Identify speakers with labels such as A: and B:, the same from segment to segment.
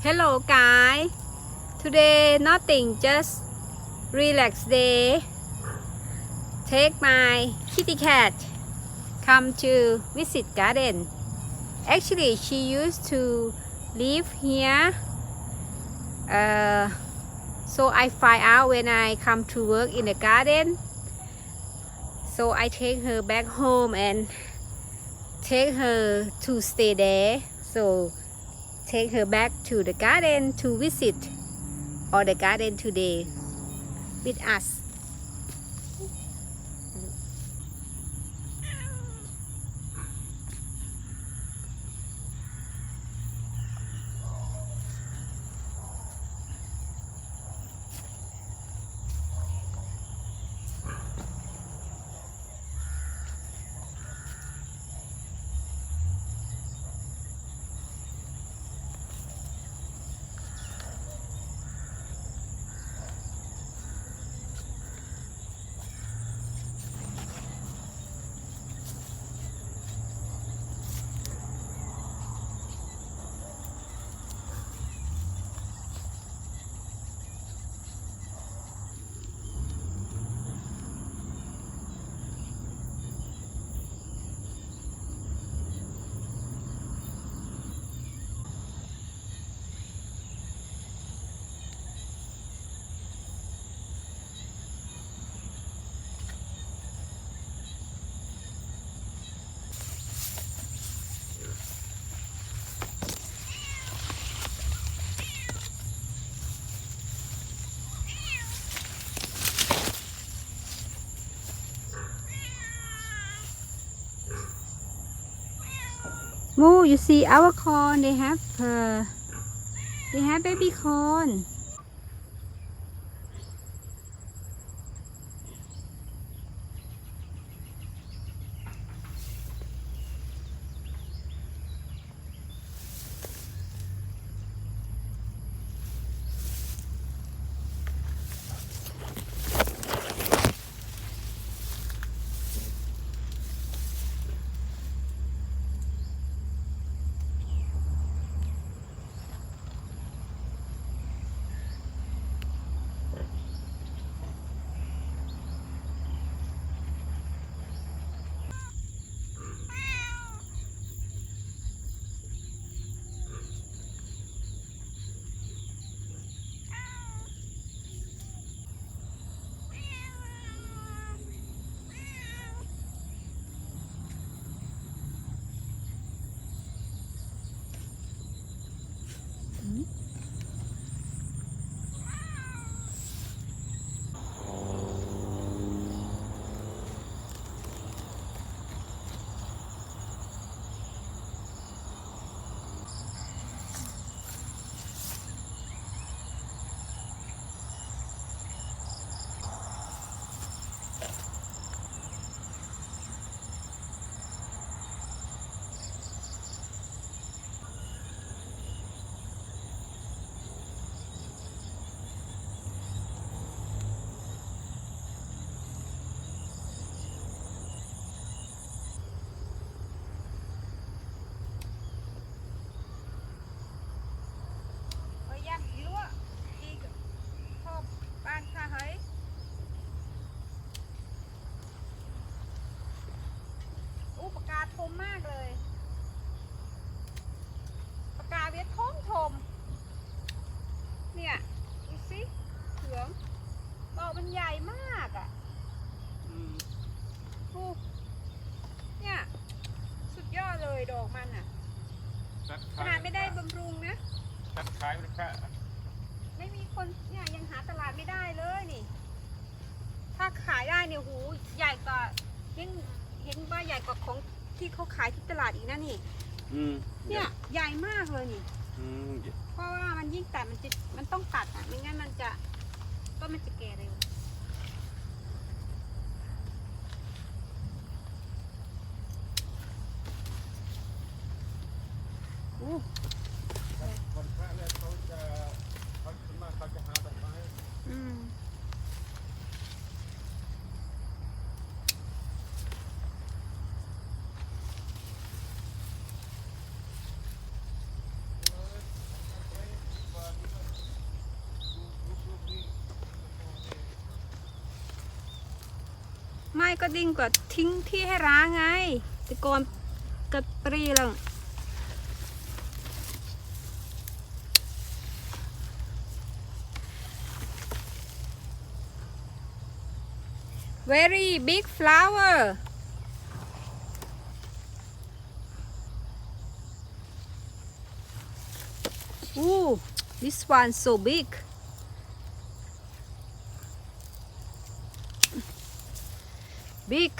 A: Hello guys, today nothing, just relax day. Take my kitty cat come to visit garden. Actually she used to live here, so I find out when I come to work in the garden. So I take her back home and take her to stay there. So take her back to the garden to visit or the garden today with us. Moo, you see our corn, they have baby corn.ทมมากเลยปากกาเวียดทมเนี่ยดูสิเหลืองดอกมันใหญ่มากอ่ะเนี่ยสุดยอดเลยดอกมันอ่ะขนาดไม่ได้บำรุงนะขายไม่มีคนเนี่ยยังหาตลาดไม่ได้เลยนี่ถ้าขายได้เนี่ยหูใหญ่กว่ายังเห็นว่าใหญ่กว่าของที่เขาขายที่ตลาดอีกนะนี่เนี่ยใหญ่มากเลยนี่เพราะว่ามันยิ่งตัดมันต้องตัดอ่ะไม่งั้นมันจะแก่เร็ว
B: วันพระเนี่ยเขาจะหาดอกไม้
A: ไม่ก็ดิ้งกว่าทิ้งที่ให้ร้างไงแต่ก่อนกระปรีแล้ว very big flower ooh this one so big big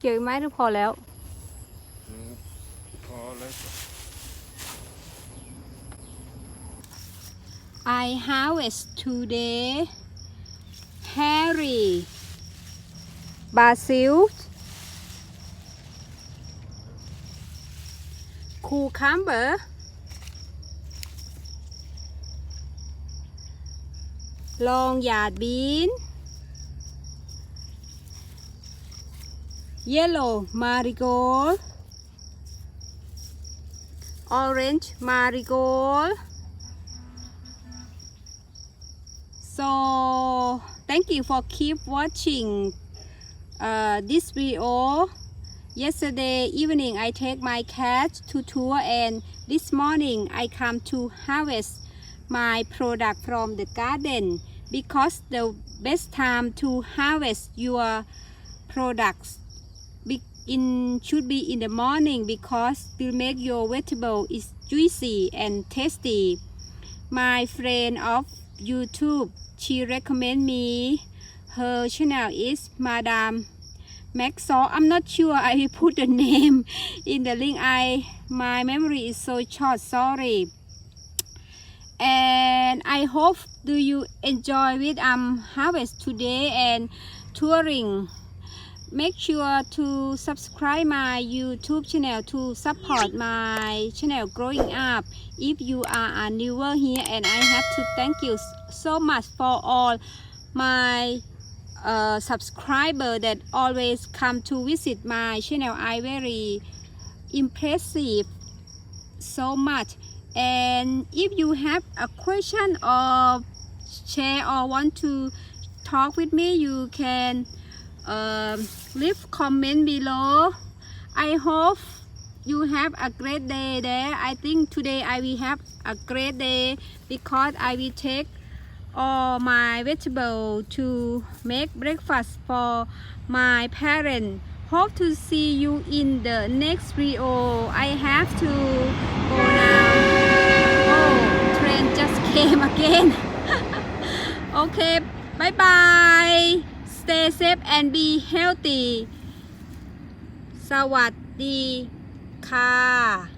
A: เจอไหมหรือพอแล้ว
B: พอแล้ว
A: I harvest today Harry basil cucumber long yard bean yellow marigold orange marigold so thank you for keep watching this video yesterday evening I take my cat to tour and this morning I come to harvest my product from the garden because the best time to harvest your products should be in the morning because will make your vegetable is juicy and tasty. My friend of YouTube she recommend me her channel is Madam Maxo. I'm not sure. I will put the name in the link. My memory is so short. Sorry. And I hope do you enjoy with harvest today and touring. Make sure to subscribe my YouTube channel to support my channel growing up. If you are a newer here, and I have to thank you so much for all my subscriber that always come to visit my channel. I very impressive so much. And if you have a question or share or want to talk with me, you can leave comment below. I hope you have a great day there. I think today I will have a great day because I will take all my vegetable to make breakfast for my parents. Hope to see you in the next video. I have to go now. Oh, train just came again. Okay, bye bye. Stay safe and be healthy. สวัสดีค่ะ